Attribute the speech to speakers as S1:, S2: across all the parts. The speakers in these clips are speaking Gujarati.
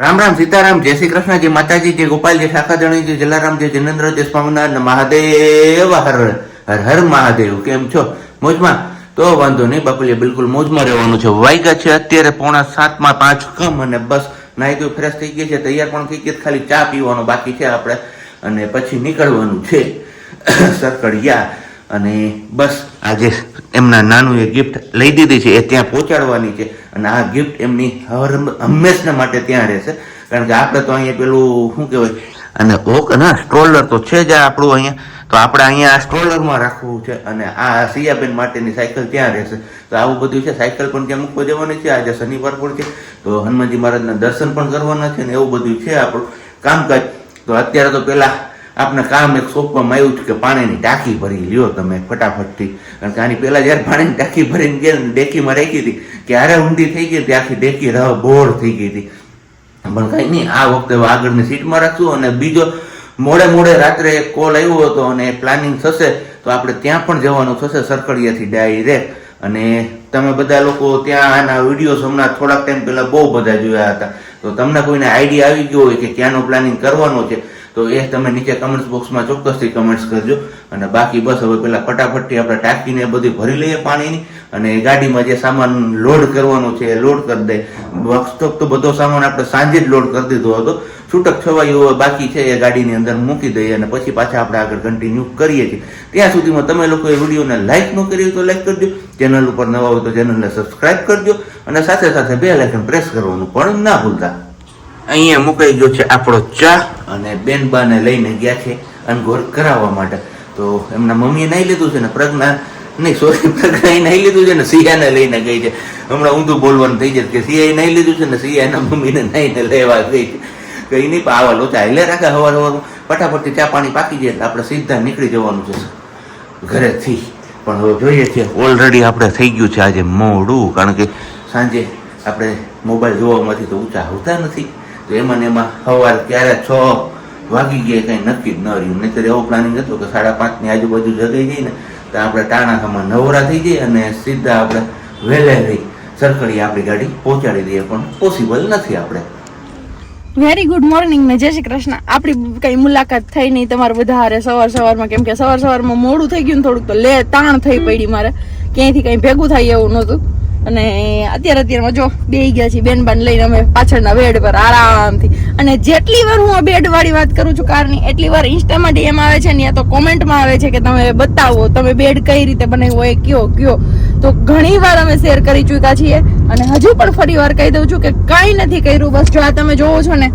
S1: राम राम सीताराम जय श्री कृष्ण जय माताजी जय गोपाल जय शाखाधणी जय जलाराम जय जिनेन्द्र जय स्वामीनारायण महादेव हर हर हर महादेव केम छो मोजमा तो वांधो नहीं बापुलिया बिल्कुल मोजमा રહેવાનું છે વાગ્યા છે અત્યારે 6:45 કમ અને બસ નાઈ તો ફ્રેશ થઈ ગઈ છે તૈયાર પણ થઈ ગઈ ખાલી ચા પીવાનો બાકી છે આપણે અને પછી નીકળવાનું છે સરકડિયા અને બસ આજે એમના નાનું એ ગિફ્ટ લઈ દીધી છે એ ત્યાં પહોંચાડવાની છે અને આ ગિફ્ટ એમની હંમેશના માટે ત્યાં રહેશે કારણ કે આપણે તો અહીંયા પેલું શું કહેવાય અને ઓક ના સ્ટ્રોલર તો છે જ આપણું અહીંયા તો આપણે અહીંયા આ સ્ટ્રોલરમાં રાખવું છે અને આ સિયાબેન માટેની સાયકલ ત્યાં રહેશે તો આવું બધું છે સાયકલ પણ ત્યાં મૂકવા જવાની છે આજે શનિવાર પણ છે તો હનુમાનજી મહારાજના દર્શન પણ કરવાના છે ને એવું બધું છે આપણું કામકાજ તો અત્યારે તો પેલા આપણે કામ એક સોંપવામાં આવ્યું છે કે પાણીની ટાંકી ભરી લ્યો તમે ફટાફટથી કારણ કે આની પહેલા જયારે પાણીની ટાંકી ભરીને ગયા ડેકીમાં રાખી હતી ક્યારે ઊંધી થઈ ગઈ હતી આખી ડેકી બોર થઈ ગઈ હતી પણ કઈ નહીં આ વખતે આગળની સીટમાં રાખશું અને બીજો મોડે રાત્રે એક કોલ આવ્યો હતો અને પ્લાનિંગ થશે તો આપણે ત્યાં પણ જવાનું થશે સરકડિયાથી ડાયરેક્ટ અને તમે બધા લોકો ત્યાં આના વિડીયોઝ હમણાં થોડાક ટાઈમ પહેલા બહુ બધા જોયા હતા તો તમને કોઈને આઈડિયા આવી ગયો હોય કે ક્યાંનો પ્લાનિંગ કરવાનો છે તો એ તમે નીચે કમેન્ટ્સ બોક્સમાં ચોક્કસથી કમેન્ટ્સ કરજો અને બાકી બસ હવે પેલા ફટાફટથી આપણે ટાંકીને બધી ભરી લઈએ પાણીની અને ગાડીમાં જે સામાન લોડ કરવાનો છે એ લોડ કરી દે વખત તો બધો સામાન આપણે સાંજે જ લોડ કરી દીધો હતો છૂટક છવાયું બાકી છે એ ગાડીની અંદર મૂકી દઈએ અને પછી પાછા આપણે આગળ કન્ટિન્યુ કરીએ છીએ ત્યાં સુધીમાં તમે લોકો એ વિડીયોને લાઇક ન કરી તો લાઇક કરજો ચેનલ ઉપર નવા હોય તો ચેનલને સબસ્ક્રાઇબ કરજો અને સાથે સાથે બેલ આઇકન પ્રેસ કરવાનું પણ ના ભૂલતા અહીંયા મુકાઈ ગયો છે આપણો ચા અને બેનબાને લઈને ગયા છે અનગોર કરાવવા માટે તો એમના મમ્મીએ નાઈ લીધું છે ને પ્રજ્ઞા નહીં સોરી પ્રજ્ઞાએ નાઈ લીધું છે ને સિયાને લઈને ગઈ છે હમણાં ઊંધું બોલવાનું થઈ જાય કે સિયાએ નાઈ લીધું છે ને સિયાના મમ્મીને નાઈને લેવા ગઈ છે કઈ નહીં આવા લોચા એટલે રાખે હવાર ફટાફટથી ચા પાણી પાકી જાય એટલે આપણે સીધા નીકળી જવાનું છે ઘરેથી પણ હવે જોઈએ છીએ ઓલરેડી આપણે થઈ ગયું છે આજે મોડું કારણ કે સાંજે આપણે મોબાઈલ જોવામાંથી તો ઊંચા આવતા નથી તો એમાં સવાર ક્યારે 6 વાગી ગયા કંઈ નક્કી જ ન રહ્યું નહીંતર એવો પ્લાનિંગ હતો કે 5:30 ની આજુબાજુ જગાઈ જઈએ ને તો આપણે ટાણાખામાં નવરા થઈ જઈએ અને સીધા આપણે વહેલેરી સરકડી આપણી ગાડી પહોંચાડી દઈએ પણ પોસિબલ નથી આપણે
S2: વેરી ગુડ મોર્નિંગ ને જય શ્રી કૃષ્ણ આપણી કઈ મુલાકાત થઈ નહીં તમારે વધારે સવારમાં કેમ કે સવારમાં મોડું થઈ ગયું થોડુંક તો તાણ થઈ પડી મારે ક્યાંયથી કઈ ભેગું થાય એવું નહોતું અને અત્યારમાં જો બેહી ગયા છીએ બેનબાન લઈને અમે પાછળના બેડ પર આરામથી અને જેટલી વાર હું આ બેડ વાળી વાત કરું છું કારની એટલી વાર ઇન્સ્ટામાં ડીએમ આવે છે ને યા તો કોમેન્ટમાં આવે છે કે તમે બતાવો તમે બેડ કઈ રીતે બનાવ્યો હોય કયો તો ઘણી વાર અમે શેર કરી ચૂક્યા છીએ અને હજુ પણ ફરી વાર કહી દઉં છું કે કઈ નથી કર્યું બસ જો આ તમે જોવો છો ને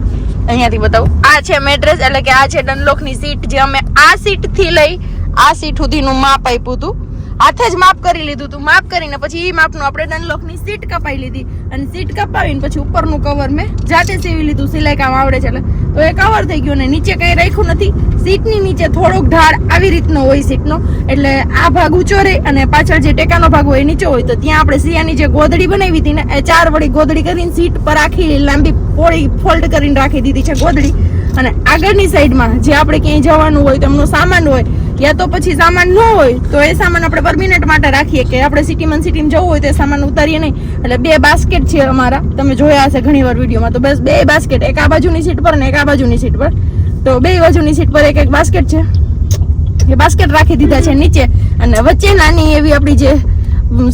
S2: અહીંયાથી બતાવું આ છે મેટ્રેસ એટલે કે આ છે ડનલોકની સીટ જે અમે આ સીટ થી લઈ આ સીટ સુધીનું માપ આપ્યું હતું હાથે જ માપ કરી લીધું હતું માપ કરીને પછી એ માપનું આપણે ડનલોકની સીટ કપાઈ લીધી અને સીટ કપાવીને પછી ઉપરનું કવર મેં જાતે સીવી લીધું સિલાઈ કામ આવડે છે એટલે તો એ કવર થઈ ગયું ને નીચે કઈ રાખ્યું નથી સીટની નીચે થોડોક ઢાળ આવી રીતનો હોય સીટનો એટલે આ ભાગ ઊંચો રહે અને પાછળ જે ટેકાનો ભાગ હોય એ નીચે હોય તો ત્યાં આપણે સિયાની જે ગોદડી બનાવી હતી ને એ 4 વળી ગોદડી કરીને સીટ પર આખી લાંબી પોળી ફોલ્ડ કરીને રાખી દીધી છે ગોદડી અને આગળની સાઈડમાં જે આપણે ક્યાંય જવાનું હોય તો એમનો સામાન હોય યા તો પછી સામાન ન હોય તો એ સામાન આપણે પરમિનન્ટ માટે રાખીએ કે આપણે સિટીમાં જવું હોય તો એ સામાન ઉતારીએ નહીં એટલે 2 બાસ્કેટ છે અમારા તમે જોયા હશે ઘણી વાર વિડીયોમાં તો બસ 2 બાસ્કેટ એક આ બાજુની સીટ પર ને એક આ બાજુની સીટ પર તો 2 બાજુની સીટ પર એક બાસ્કેટ છે એ બાસ્કેટ રાખી દીધા છે નીચે અને વચ્ચે નાની એવી આપણી જે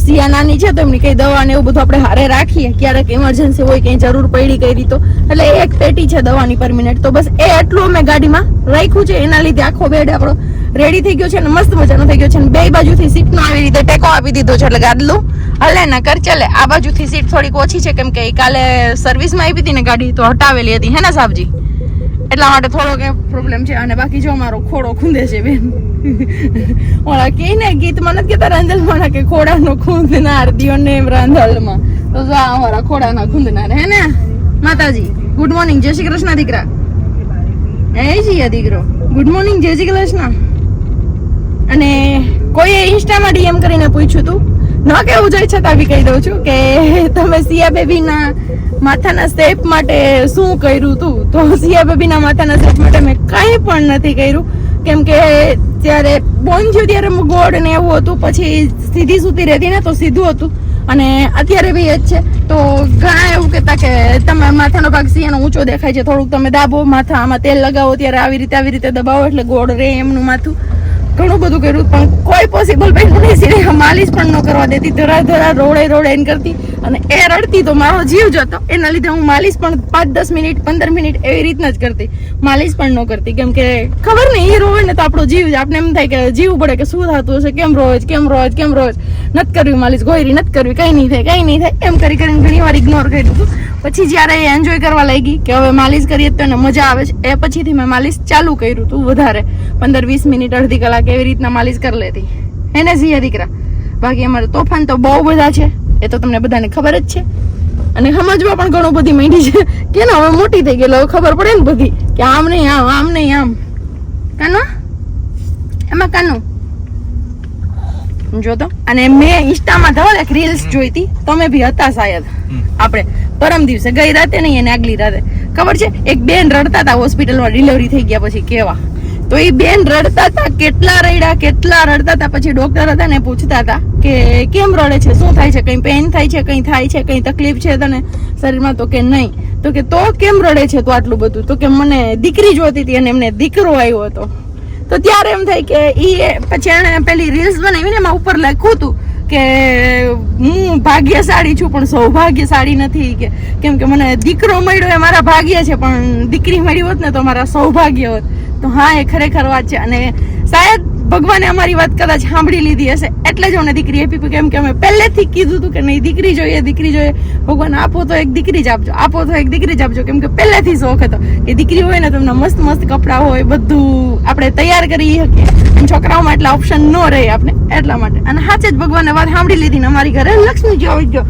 S2: સિયા નાની છે તો એમની કઈ દવા ને એવું બધું આપણે હારે રાખીએ ક્યારેક ઇમરજન્સી હોય કઈ જરૂર પડી કરી તો એટલે એક પેટી છે દવાની પરમિનન્ટ તો બસ એ એટલું અમે ગાડીમાં રાખ્યું છે એના લીધે આખો બેડ આપણો રેડી થઈ ગયો છે અને મસ્ત મજાનો થઈ ગયો છે અને 2 બાજુથી સીટનો આવી રીતે ટેકો આપી દીધો છે એટલે ગાડલું હલે ના કર ચાલે આ બાજુથી સીટ થોડીક ઓછી છે કેમ કે કાલે સર્વિસમાં આવી હતી ને ગાડી તો હટાવેલી હતી હે ને સાહેબજી એટલા માટે થોડોક પ્રોબ્લેમ છે અને બાકી જો મારો ખોડો ખૂંદે છે બેન ઓલા કે ને ગીતમાં નથી કેતા રાંધલમાં કે ખોડાનો ખૂંદનાર દિયો ને રાંધલમાં તો જો અમારા ખોડાના ખૂંદનાર હે ને માતાજી ગુડ મોર્નિંગ જય શ્રી કૃષ્ણ દીકરા એ જી દીકરો ગુડ મોર્નિંગ જય શ્રી કૃષ્ણ અને કોઈએ ઇન્સ્ટામાં ડીએમ કરીને પૂછ્યું હતું ન કેવું જોઈએ છતાં બી કહી દઉં છું કે તમે સિયા બેબીના માથાના શેપ માટે શું કર્યું હતું તો સિયા બેબીના માથાના શેપ માટે મેં કંઈ પણ નથી કર્યું કેમ કે ત્યારે બોન થયું ત્યારે ગોળ ને એવું હતું પછી સીધી સૂતી રહેતી ને તો સીધું હતું અને અત્યારે બી એ જ છે. તો ઘણા એવું કહેતા કે તમે માથાનો ભાગ સિંહનો ઊંચો દેખાય છે, થોડુંક તમે દાબો માથા, આમાં તેલ લગાવો ત્યારે આવી રીતે દબાવો એટલે ગોળ રે એમનું માથું. ઘણું બધું કર્યું પણ કોઈ પોસિબલ બન્યું નહીં. સીધે માલિશ પણ ન કરવા દેતી, ધરા રોડે એને કરતી અને એ રડતી તો મારો જીવ જતો. એના લીધે હું માલિશ પણ 5-10 મિનિટ 15 મિનિટ એવી રીતના જ કરતી, માલિશ પણ ન કરતી. કેમ કે ખબર નહીં, એ રોવે ને તો આપણો જીવ જ, આપણે એમ થાય કે જીવ પડે કે શું થતું હશે, કેમ રોજ નથી કરવી માલિશ, ગોયરી નથી કરવી, કઈ નહીં થાય એમ કરીને ઘણી વાર ઇગ્નોર કર્યું હતું. પછી જ્યારે એ એન્જોય કરવા લાગી કે હવે માલિશ કરીએ તો એને મજા આવે છે, એ પછીથી મેં માલિશ ચાલુ કર્યું હતું વધારે, 15-20 મિનિટ અડધી કલાક એવી રીતના માલિશ કરી લેતી. એને સિંહ દીકરા. બાકી અમારે તોફાન તો બહુ બધા છે, એ તો તમને બધાને ખબર જ છે. અને સમજવા પણ ઘણું બધી માંડી છે કે ને હવે મોટી થઈ ગઈ એટલે ખબર પડે ને બધી કે આમ નહીં આમ. કાનો એમાં કાનો જોતો. અને મેં ઇન્સ્ટામાં ધવલ એક રીલ્સ જોઈતી, તમે બી હતા શાયદ, આપણે પરમ દિવસે ગઈ રાતે નહીં એને આગલી રાતે ખબર છે, એક બેન રડતા હતા હોસ્પિટલમાં ડિલિવરી થઈ ગયા પછી. કેવા તો એ બેન રડતા હતા, કેટલા રડતા હતા. પછી ડોક્ટર હતા ને પૂછતા હતા કે કેમ રડે છે, શું થાય છે, કઈ પેઇન થાય છે, કઈ તકલીફ છે તને શરીરમાં? તો કે નહીં. તો કે તો કેમ રડે છે તો આટલું બધું? તો કે મને દીકરી જોતી હતી અને એમને દીકરો આવ્યો હતો. તો ત્યારે એમ થાય કે પછી એને પેલી રીલ્સ બનાવીને એમાં ઉપર લખ્યું હતું કે હું ભાગ્યશાળી છું પણ સૌભાગ્યશાળી નથી, કે કેમ કે મને દીકરો મળ્યો એ મારા ભાગ્ય છે, પણ દીકરી મળી હોત ને તો મારા સૌભાગ્ય હોત. તો હા, એ ખરેખર વાત છે. અને શાયદ ભગવાને અમારી વાત કદાચ સાંભળી લીધી હશે એટલે જ અમને દીકરી આપી. કેમ કે અમે પહેલેથી કીધું હતું કે નહીં દીકરી જોઈએ, ભગવાન આપો તો એક દીકરી જ આપજો, કેમ કે પહેલેથી શોખ હતો કે દીકરી હોય ને તો એમના મસ્ત કપડાં હોય, બધું આપણે તૈયાર કરી શકીએ. અને છોકરાઓમાં એટલા ઓપ્શન ન રહે આપણે, એટલા માટે. અને સાચે જ ભગવાને વાત સાંભળી લીધી ને અમારી ઘરે લક્ષ્મીજી આવી ગયો.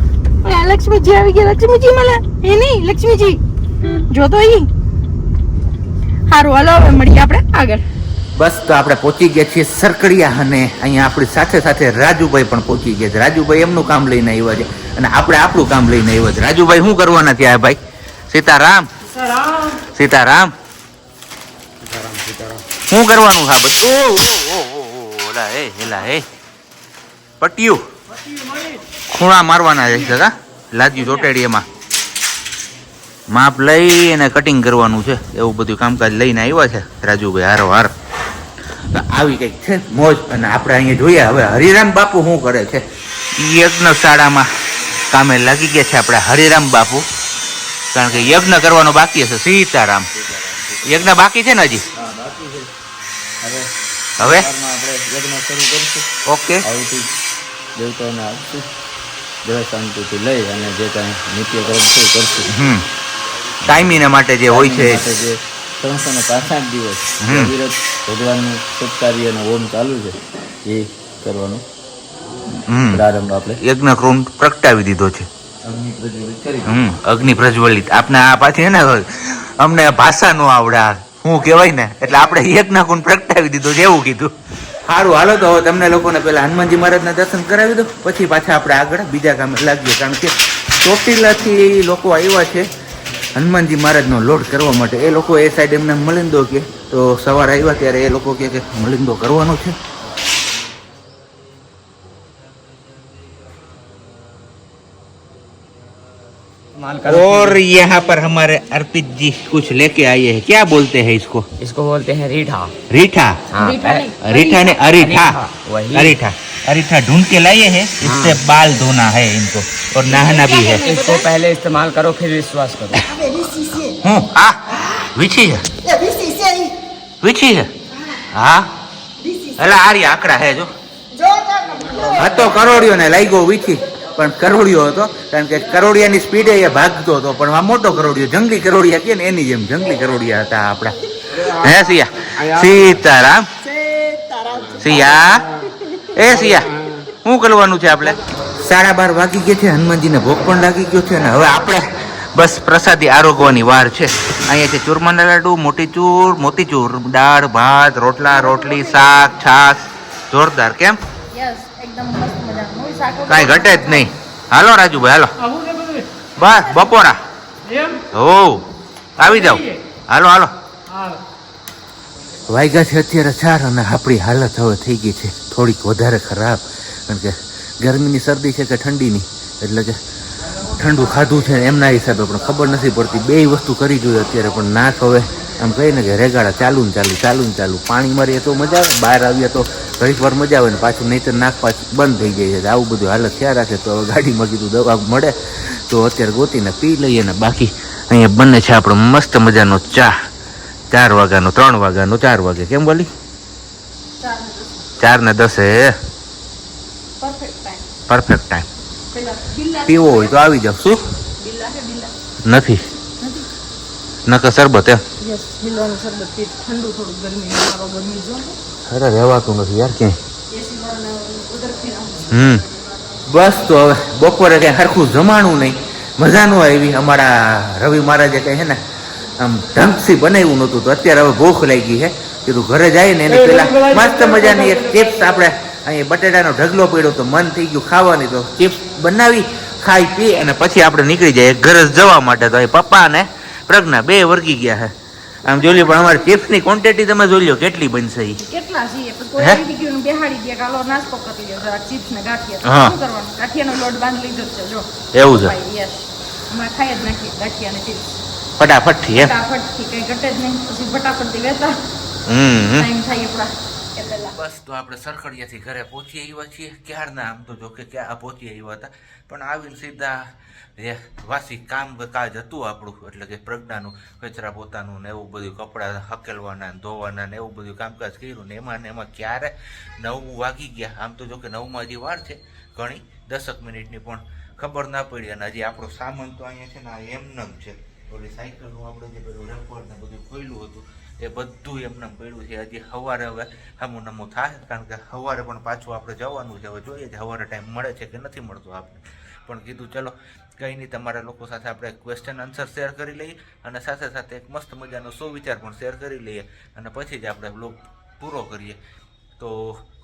S2: લક્ષ્મીજી આવી ગયા, લક્ષ્મીજી મળે એ નહીં, લક્ષ્મીજી જોતો ઈ. સારું, હાલો હવે મળીએ આપણે આગળ.
S1: બસ તો આપણે પહોંચી ગયા છીએ સરકડિયા, અને અહીંયા આપણી સાથે રાજુભાઈ પણ પહોંચી ગયા છે. રાજુભાઈ એમનું કામ લઈને આવ્યા છે અને આપણે આપણું કામ લઈને આવ્યા છે. રાજુભાઈ શું કરવાના ત્યાં ભાઈ? સીતારામ. શું કરવાનું હા બધું? પટ્યું ખૂણા મારવાના છે, લાજ્યું ચોટેડી એમાં માપ લઈ અને કટિંગ કરવાનું છે. એવું બધું કામકાજ લઈને આવ્યા છે રાજુભાઈ હારો. આવી કઈક છે મોજ. અને આપણે અહીંયા જોઈએ હવે હરિરામ બાપુ શું કરે છે. યજ્ઞ શાળામાં કામે લાગી ગયા છે આપણે હરિરામ બાપુ, કારણ કે યજ્ઞ કરવાનો બાકી હશે. સીતારામ. યજ્ઞ બાકી છે ને હજી? હવે ઓકે,
S3: દેવતાઓને આપશું, જય શાંતિથી લઈ અને જે કાંઈ નિત્યક્રમ છે કરશું.
S1: ટાઈમીના માટે જે હોય છે,
S3: જે 365 દિવસ વિરત ભગવાનનું સત્કાર્ય અને હોમ ચાલુ છે એ કરવાનો પ્રારંભ આપણે
S1: યજ્ઞ કુંડ પ્રગટાવી દીધો છે.
S3: અગ્નિ પ્રજ્વલિત કરી
S1: અગ્નિ પ્રજ્વલિત. આપણે આ પાછી ને અમને ભાષા નો આવડે શું કહેવાય ને, એટલે આપણે યજ્ઞ કુંડ પ્રગટાવી દીધો છે એવું કીધું. સારું, હાલો તો હવે તમને લોકોને પેલા હનુમાનજી મહારાજના દર્શન કરાવી દો, પછી પાછા આપણે આગળ બીજા કામે લાગીએ. કારણ કે ચોટીલાથી લોકો આવ્યા છે હનુમાનજી મહારાજનો લોડ કરવા માટે. એ લોકો એ સાઈડ એમને મલિંદો કે તો સવારે આવ્યા ત્યારે એ લોકો કે મલિંદો કરવાનો છે. और यहाँ पर हमारे अर्पित जी कुछ लेके आए हैं. क्या बोलते हैं इसको?
S4: इसको बोलते हैं रीठा.
S1: रीठा.
S4: हाँ,
S1: रीठा ने अरीठा.
S4: वही.
S1: अरीठा ढूंढ के लाए हैं. इससे बाल धोना है इनको और नहाना भी है.
S4: इसको पहले इस्तेमाल करो फिर विश्वास करो.
S1: हूँ आ વીછી છે, વીછી છે. હા એટલે આરી આકડા હે જો. હતો કરોડિયો ને લાગ્યો વીછી, પણ કરોડિયો હતો કારણ કે કરોડિયાની સ્પીડે એ ભાગતો હતો. પણ આ મોટો કરોડિયો, જંગલી કરોડિયા કે ને એની જેમ જંગલી કરોડિયા હતા આપડા. હે સિયા? સીતારામ. સિયા એ સિયા શું કરવાનું છે આપણે? 12:30 વાગી ગયા છે, હનુમાનજીને ભોગ પણ લાગી ગયો છે. અને હવે આપણે બસ પ્રસાદી આરોગવાની વાર છે. અહીંયા છે ચૂરમાના લાડુ, મોતીચૂર, દાળ ભાત, રોટલા રોટલી, શાક છાશ. જોરદાર. કેમ?
S2: એકદમ મસ્ત મજાનું.
S1: કાંઈ ઘટે જ નહીં. હાલો રાજુભાઈ હાલો, બસ બપોરા હો આવી જાવ. હાલો વાગ્યા છે અત્યારે 4 અને આપણી હાલત હવે થઈ ગઈ છે થોડીક વધારે ખરાબ. કારણ કે ગરમીની શરદી છે કે ઠંડીની એટલે કે ઠંડુ ખાધું છે એમના હિસાબે પણ ખબર નથી પડતી. બે વસ્તુ કરી જોઈએ અત્યારે, પણ નાક હવે આમ કહીને કે રેગાડા ચાલુ ને ચાલુ. પાણી મારીએ તો મજા આવે, બહાર આવીએ તો ઘડીક વાર મજા આવે ને પાછું નહીં નાક પાછું બંધ થઈ જાય છે. આવું બધું હાલત થયા રાખે. તો હવે ગાડીમાં કીધું દવા મળે તો અત્યારે ગોતીને પી લઈએ ને. બાકી અહીંયા બને છે આપણો મસ્ત મજાનો ચા, 4 વાગ્યાનો, 3 વાગ્યાનો, 4 વાગે. કેમ બોલી? 4:10 પરફેક્ટ ટાઈમ. પીવો હોય તો આવી જાવ. શું નથી નકર શરબત એમ? અરે રહેવાતું નથી યાર ક્યાંય. બસ તો હવે બપોરે કઈ સરખું જમાણું નહીં, મજા ન આવી. અમારા રવિ મહારાજે કઈ છે ને આમ ઢંગથી બનાવ્યું નહોતું, તો અત્યારે હવે ભૂખ લાગી છે. કીધું ઘરે જાય ને એની પેલા મસ્ત મજાની એક ચિપ્સ, આપણે અહીંયા બટેટાનો ઢગલો પડ્યો તો મન થઈ ગયું ખાવાની, તો ચિપ્સ બનાવી ખાઈ પી અને પછી આપણે નીકળી જાય ઘરે જવા માટે. તો એ પપ્પા અને પ્રજ્ઞા 2 વર્ગી ગયા છે. આમ જોઈ લો, પણ અમારે ચિપ્સની ક્વોન્ટિટી તમે જોઈ લો કેટલી બનશે.
S2: કેટલા છીએ પણ કોઈ આવી ગયું બેહાડી દે કાલો નાસ્તો કરી લ્યો જરા ચિપ્સ ને ગાંઠિયા. શું કરવાનું? ગાંઠિયાનો લોટ બાંધી લીધો છે જો. એવું છે? યસ, અમે ખાઈ જ નાખીએ ગાંઠિયા ને ચિપ્સ
S1: ફટાફટ થી.
S2: ફટાફટ થી કઈ ઘટે જ નહીં, પછી ફટાફટ થી વેતા ટાઈમ થાય આપડા.
S1: બસ તો આપણે સરખડિયાથી ઘરે પહોંચી આવ્યા છીએ ક્યારના. આમ તો જો કે ક્યાં પહોંચી આવ્યા હતા, પણ આવીને સીધા વાસી કાજ હતું આપણું, એટલે કે પ્રજ્ઞાનું કચરા પોતાનું ને એવું બધું, કપડાં હકેલવાના ધોવાના ને એવું બધું કામકાજ કર્યું ને એમાં ક્યારે 9 વાગી ગયા. આમ તો જો કે 9માં હજી વાર છે ઘણી, 10 મિનિટની, પણ ખબર ના પડી. અને હજી આપણો સામાન તો અહીંયા છે ને એમનેમ છે. ઓલી સાયકલનું આપણે જે પેલું રેપર ને બધું ખોલ્યું હતું એ બધું એમને પડ્યું છે. હજી સવારે હવે હમું નમું થાય, કારણ કે સવારે પણ પાછું આપણે જવાનું છે. હવે જોઈએ છે સવારે ટાઈમ મળે છે કે નથી મળતો આપણે. પણ કીધું ચલો કંઈ નહીં, તમારા લોકો સાથે આપણે ક્વેશ્ચન આન્સર શેર કરી લઈએ અને સાથે સાથે એક મસ્ત મજાનો સુવિચાર પણ શેર કરી લઈએ અને પછી જ આપણે બ્લોગ પૂરો કરીએ. તો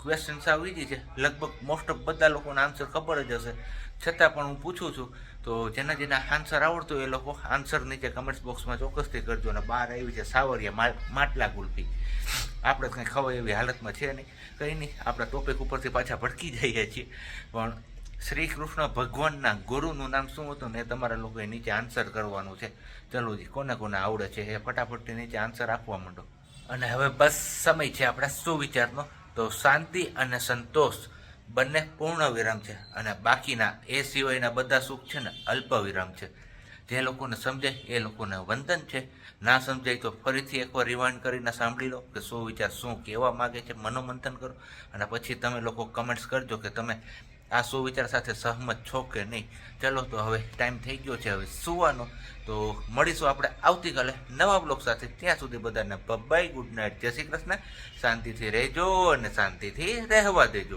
S1: ક્વેશ્ચન્સ આવી જ છે, લગભગ મોસ્ટ ઓફ બધા લોકોને આન્સર ખબર જ હશે, છતાં પણ હું પૂછું છું. તો જેના આન્સર આવડતો એ લોકો આન્સર નીચે કમેન્ટ્સ બોક્સમાં ચોક્કસથી કરજો. અને બહાર આવી છે સાવરિયા માટલા કુલ્ફી. આપણે કંઈ ખવાય એવી હાલતમાં છે નહીં. કંઈ નહીં, આપણા ટોપિક ઉપરથી પાછા ભટકી જઈએ છીએ. પણ શ્રી કૃષ્ણ ભગવાનના ગુરુનું નામ શું હતું ને એ તમારા લોકોએ નીચે આન્સર કરવાનું છે. ચલો જી, કોને કોને આવડે છે એ ફટાફટથી નીચે આન્સર આપવા માંડો. અને હવે બસ સમય છે આપણા સુવિચારનો. તો શાંતિ અને સંતોષ બંને પૂર્ણ વિરામ છે, અને બાકીના એ સિવાયના બધા સુખ છે ને અલ્પ વિરામ છે. જે લોકોને સમજાય એ લોકોને વંદન છે, ના સમજાય તો ફરીથી એકવાર રિવાઇન્ડ કરીને સાંભળી લો કે સુવિચાર શું કહેવા માગે છે, મનોમંથન કરો અને પછી તમે લોકો કમેન્ટ્સ કરજો કે તમે આ સુવિચાર સાથે સહમત છો કે નહીં. ચલો તો હવે ટાઈમ થઈ ગયો છે હવે સુવાનો. તો મળીશું આપણે આવતીકાલે નવા બ્લોગ સાથે. ત્યાં સુધી બધાને બાય, ગુડ નાઇટ, જય શ્રી કૃષ્ણ. શાંતિથી રહેજો અને શાંતિથી રહેવા દેજો.